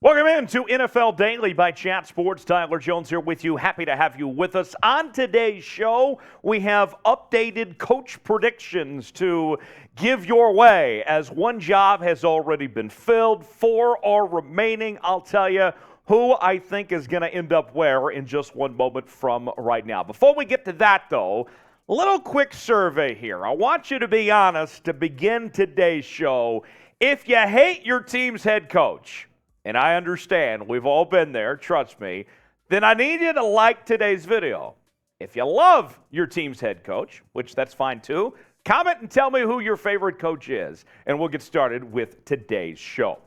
Welcome in to NFL Daily by Chat Sports. Tyler Jones here with you. Happy to have you with us. On today's show, we have updated coach predictions to give your way, as one job has already been filled. 4 are remaining. I'll tell you who I think is going to end up where in just one moment from right now. Before we get to that, though, a little quick survey here. I want you to be honest to begin today's show. If you hate your team's head coach, and I understand, we've all been there, trust me, then I need you to like today's video. If you love your team's head coach, which that's fine too, comment and tell me who your favorite coach is, and we'll get started with today's show.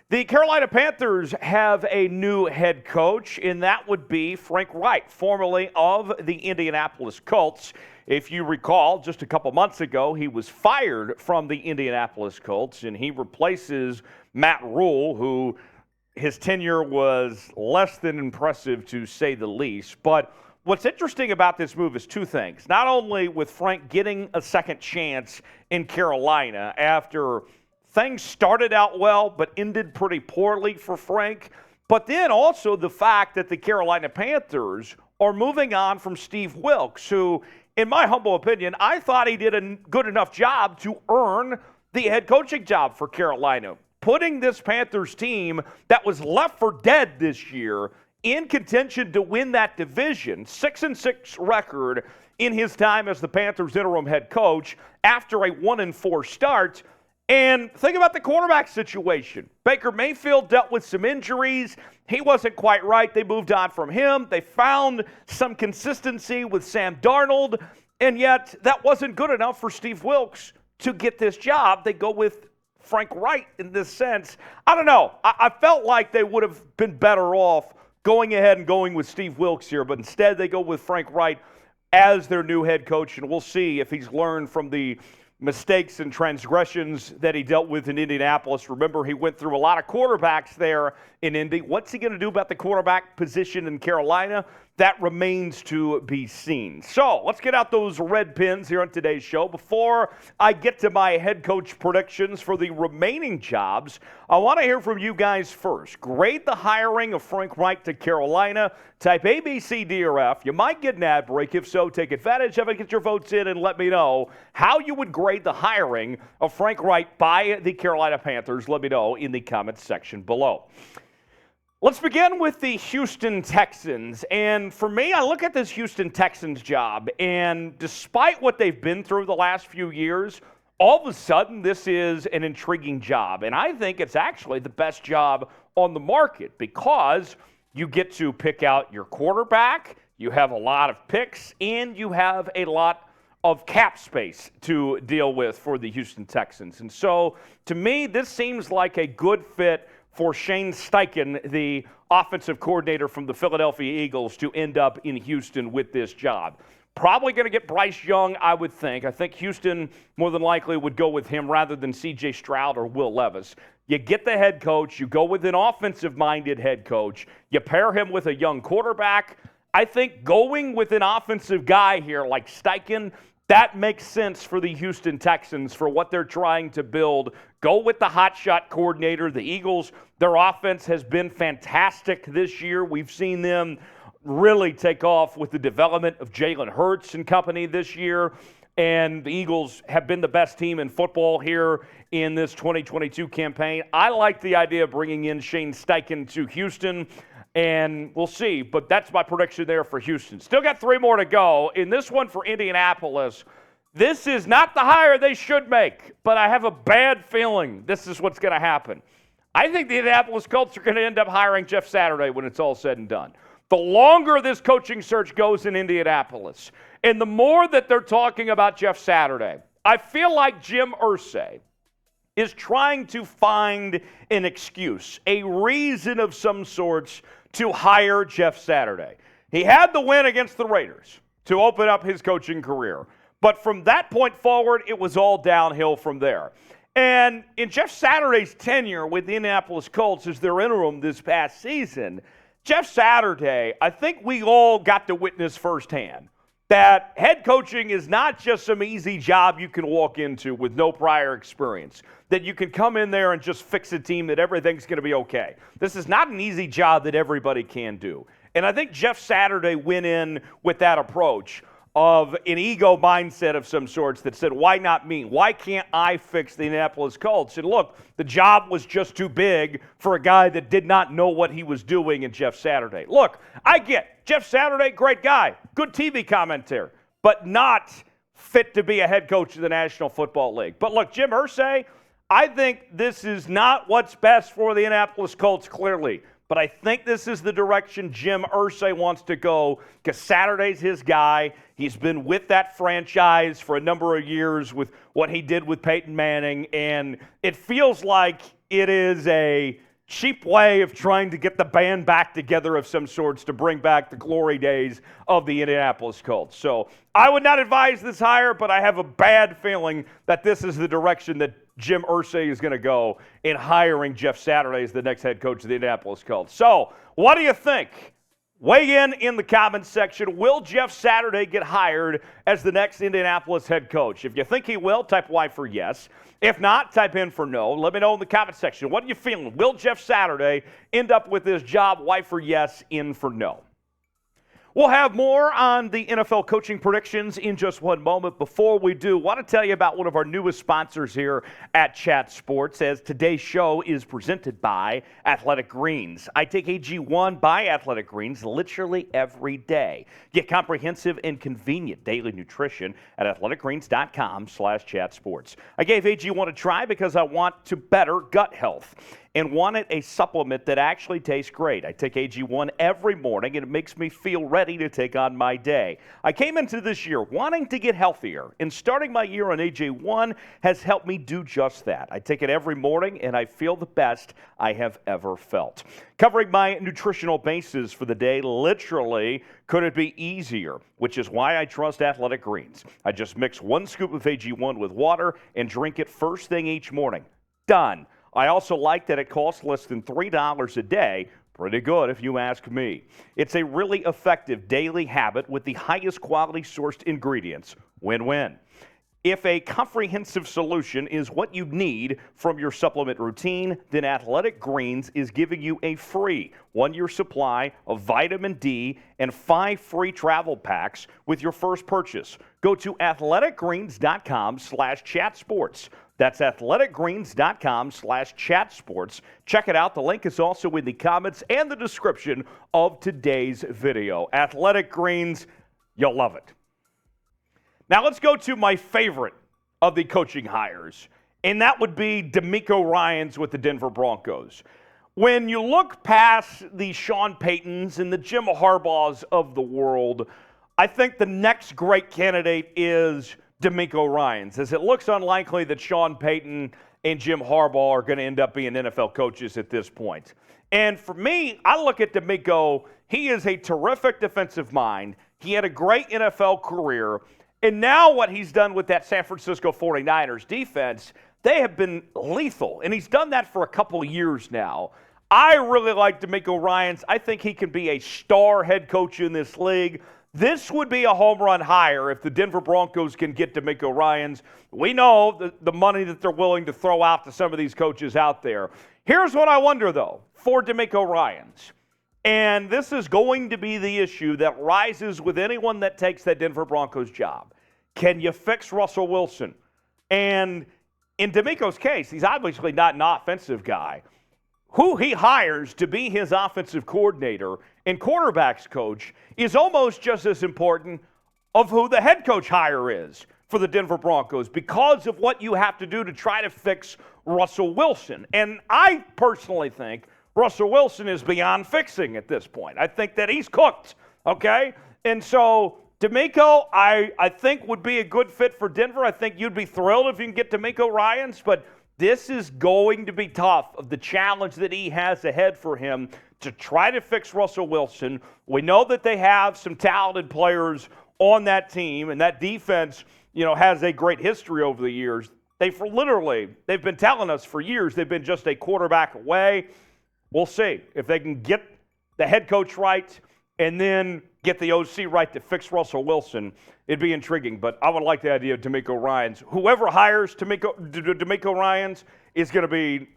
The Carolina Panthers have a new head coach, and that would be Frank Reich, formerly of the Indianapolis Colts. If you recall, just a couple months ago, he was fired from the Indianapolis Colts, and he replaces Matt Rule, who his tenure was less than impressive, to say the least. But what's interesting about this move is two things. Not only with Frank getting a second chance in Carolina after things started out well but ended pretty poorly for Frank, but then also the fact that the Carolina Panthers are moving on from Steve Wilks, who, in my humble opinion, I thought he did a good enough job to earn the head coaching job for Carolina. Putting this Panthers team that was left for dead this year in contention to win that division, 6-6 record in his time as the Panthers interim head coach after a 1-4 start. And think about the quarterback situation. Baker Mayfield dealt with some injuries. He wasn't quite right. They moved on from him. They found some consistency with Sam Darnold, and yet that wasn't good enough for Steve Wilks to get this job. They go with Frank Reich in this sense. I don't know. I felt like they would have been better off going ahead and going with Steve Wilks here, but instead they go with Frank Reich as their new head coach, and we'll see if he's learned from the mistakes and transgressions that he dealt with in Indianapolis. Remember, he went through a lot of quarterbacks there in Indy. What's he going to do about the quarterback position in Carolina? That remains to be seen. So let's get out those red pens here on today's show. Before I get to my head coach predictions for the remaining jobs, I want to hear from you guys first. Grade the hiring of Frank Reich to Carolina. Type A, B, C, D, or F. You might get an ad break. If so, take advantage of it. Get your votes in and let me know how you would grade the hiring of Frank Reich by the Carolina Panthers. Let me know in the comments section below. Let's begin with the Houston Texans. And for me, I look at this Houston Texans job, and despite what they've been through the last few years, all of a sudden this is an intriguing job. And I think it's actually the best job on the market because you get to pick out your quarterback, you have a lot of picks, and you have a lot of cap space to deal with for the Houston Texans. And so, to me, this seems like a good fit for Shane Steichen, the offensive coordinator from the Philadelphia Eagles, to end up in Houston with this job. Probably going to get Bryce Young, I would think. I think Houston more than likely would go with him rather than C.J. Stroud or Will Levis. You get the head coach. You go with an offensive-minded head coach. You pair him with a young quarterback. I think going with an offensive guy here like Steichen, that makes sense for the Houston Texans for what they're trying to build. Go with the hotshot coordinator. The Eagles, their offense has been fantastic this year. We've seen them really take off with the development of Jalen Hurts and company this year. And the Eagles have been the best team in football here in this 2022 campaign. I like the idea of bringing in Shane Steichen to Houston, and we'll see. But that's my prediction there for Houston. Still got 3 more to go. In this one for Indianapolis, this is not the hire they should make, but I have a bad feeling this is what's going to happen. I think the Indianapolis Colts are going to end up hiring Jeff Saturday when it's all said and done. The longer this coaching search goes in Indianapolis, and the more that they're talking about Jeff Saturday, I feel like Jim Irsay is trying to find an excuse, a reason of some sorts to hire Jeff Saturday. He had the win against the Raiders to open up his coaching career. But from that point forward, it was all downhill from there. And in Jeff Saturday's tenure with the Indianapolis Colts as their interim this past season, Jeff Saturday, I think we all got to witness firsthand that head coaching is not just some easy job you can walk into with no prior experience, that you can come in there and just fix a team, that everything's going to be okay. This is not an easy job that everybody can do. And I think Jeff Saturday went in with that approach of an ego mindset of some sorts that said, why not me? Why can't I fix the Indianapolis Colts? And look, the job was just too big for a guy that did not know what he was doing in Jeff Saturday. Look, I get Jeff Saturday, great guy, good TV commentator, but not fit to be a head coach of the National Football League. But look, Jim Irsay, I think this is not what's best for the Indianapolis Colts, clearly. But I think this is the direction Jim Irsay wants to go, because Saturday's his guy. He's been with that franchise for a number of years with what he did with Peyton Manning, and it feels like it is a cheap way of trying to get the band back together of some sorts to bring back the glory days of the Indianapolis Colts. So I would not advise this hire, but I have a bad feeling that this is the direction that Jim Irsay is going to go in hiring Jeff Saturday as the next head coach of the Indianapolis Colts. So what do you think? Weigh in the comments section. Will Jeff Saturday get hired as the next Indianapolis head coach? If you think he will, type Y for yes. If not, type in for no. Let me know in the comment section. What are you feeling? Will Jeff Saturday end up with this job? Y for yes, in for no. We'll have more on the NFL coaching predictions in just one moment. Before we do, I want to tell you about one of our newest sponsors here at Chat Sports, as today's show is presented by Athletic Greens. I take AG1 by Athletic Greens literally every day. Get comprehensive and convenient daily nutrition at athleticgreens.com/chatsports. I gave AG1 a try because I want to better gut health and wanted a supplement that actually tastes great. I take AG1 every morning, and it makes me feel ready to take on my day. I came into this year wanting to get healthier, and starting my year on AG1 has helped me do just that. I take it every morning, and I feel the best I have ever felt. Covering my nutritional bases for the day, literally, could it be easier? Which is why I trust Athletic Greens. I just mix 1 scoop of AG1 with water and drink it first thing each morning. Done. I also like that it costs less than $3 a day. Pretty good if you ask me. It's a really effective daily habit with the highest quality sourced ingredients. Win-win. If a comprehensive solution is what you need from your supplement routine, then Athletic Greens is giving you a free 1-year supply of vitamin D and 5 free travel packs with your first purchase. Go to athleticgreens.com/chatsports. That's athleticgreens.com/chatsports. Check it out. The link is also in the comments and the description of today's video. Athletic Greens, you'll love it. Now let's go to my favorite of the coaching hires, and that would be DeMeco Ryans with the Denver Broncos. When you look past the Sean Paytons and the Jim Harbaughs of the world, I think the next great candidate is DeMeco Ryans, as it looks unlikely that Sean Payton and Jim Harbaugh are going to end up being NFL coaches at this point. And for me, I look at DeMeco, he is a terrific defensive mind. He had a great NFL career. And now what he's done with that San Francisco 49ers defense, they have been lethal. And he's done that for a couple of years now. I really like DeMeco Ryans. I think he can be a star head coach in this league. This would be a home run hire if the Denver Broncos can get DeMeco Ryans. We know the money that they're willing to throw out to some of these coaches out there. Here's what I wonder, though, for DeMeco Ryans. And this is going to be the issue that rises with anyone that takes that Denver Broncos job. Can you fix Russell Wilson? And in DeMeco's case, he's obviously not an offensive guy. Who he hires to be his offensive coordinator and quarterbacks coach is almost just as important of who the head coach hire is for the Denver Broncos, because of what you have to do to try to fix Russell Wilson. And I personally think Russell Wilson is beyond fixing at this point. I think that he's cooked, okay? And so DeMeco, I think, would be a good fit for Denver. I think you'd be thrilled if you can get DeMeco Ryans, but this is going to be tough, of the challenge that he has ahead for him to try to fix Russell Wilson. We know that they have some talented players on that team, and that defense, has a great history over the years. They've been telling us for years they've been just a quarterback away. We'll see if they can get the head coach right and then get the OC right to fix Russell Wilson, it'd be intriguing. But I would like the idea of DeMeco Ryans. Whoever hires DeMeco Ryans is going to be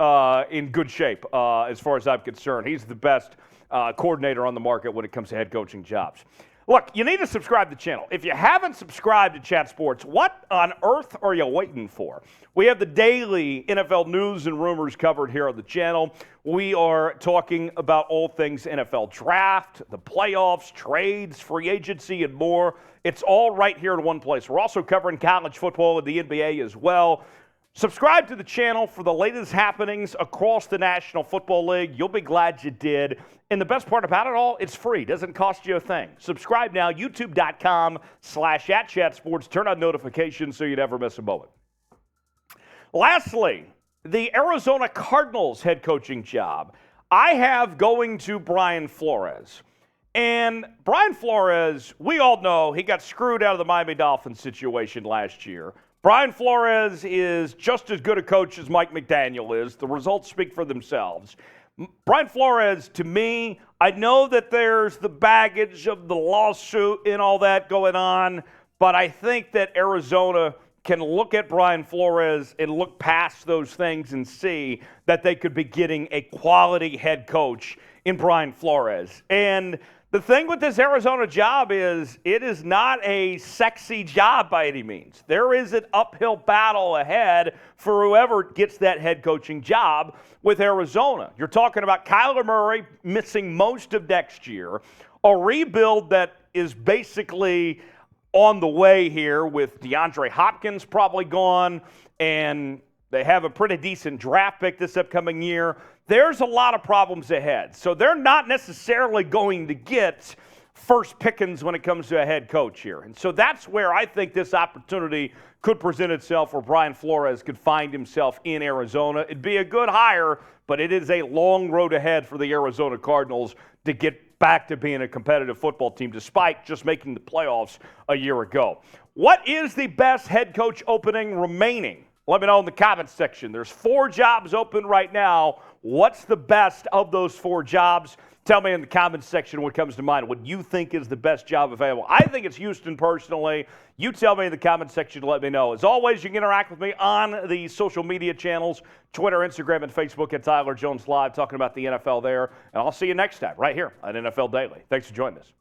in good shape as far as I'm concerned. He's the best coordinator on the market when it comes to head coaching jobs. Look, you need to subscribe to the channel. If you haven't subscribed to Chat Sports, what on earth are you waiting for? We have the daily NFL news and rumors covered here on the channel. We are talking about all things NFL draft, the playoffs, trades, free agency, and more. It's all right here in one place. We're also covering college football and the NBA as well. Subscribe to the channel for the latest happenings across the National Football League. You'll be glad you did. And the best part about it all, it's free. It doesn't cost you a thing. Subscribe now, youtube.com/@chatsports. Turn on notifications so you never miss a moment. Lastly, the Arizona Cardinals head coaching job. I have going to Brian Flores. And Brian Flores, we all know he got screwed out of the Miami Dolphins situation last year. Brian Flores is just as good a coach as Mike McDaniel is. The results speak for themselves. Brian Flores, to me, I know that there's the baggage of the lawsuit and all that going on, but I think that Arizona can look at Brian Flores and look past those things and see that they could be getting a quality head coach in Brian Flores. And the thing with this Arizona job is it is not a sexy job by any means. There is an uphill battle ahead for whoever gets that head coaching job with Arizona. You're talking about Kyler Murray missing most of next year, a rebuild that is basically on the way here with DeAndre Hopkins probably gone, and they have a pretty decent draft pick this upcoming year. There's a lot of problems ahead. So they're not necessarily going to get first pickings when it comes to a head coach here. And so that's where I think this opportunity could present itself where Brian Flores could find himself in Arizona. It'd be a good hire, but it is a long road ahead for the Arizona Cardinals to get back to being a competitive football team despite just making the playoffs a year ago. What is the best head coach opening remaining? Let me know in the comments section. There's 4 jobs open right now. What's the best of those 4 jobs? Tell me in the comments section what comes to mind. What you think is the best job available? I think it's Houston personally. You tell me in the comments section to let me know. As always, you can interact with me on the social media channels, Twitter, Instagram, and Facebook at Tyler Jones Live, talking about the NFL there. And I'll see you next time right here on NFL Daily. Thanks for joining us.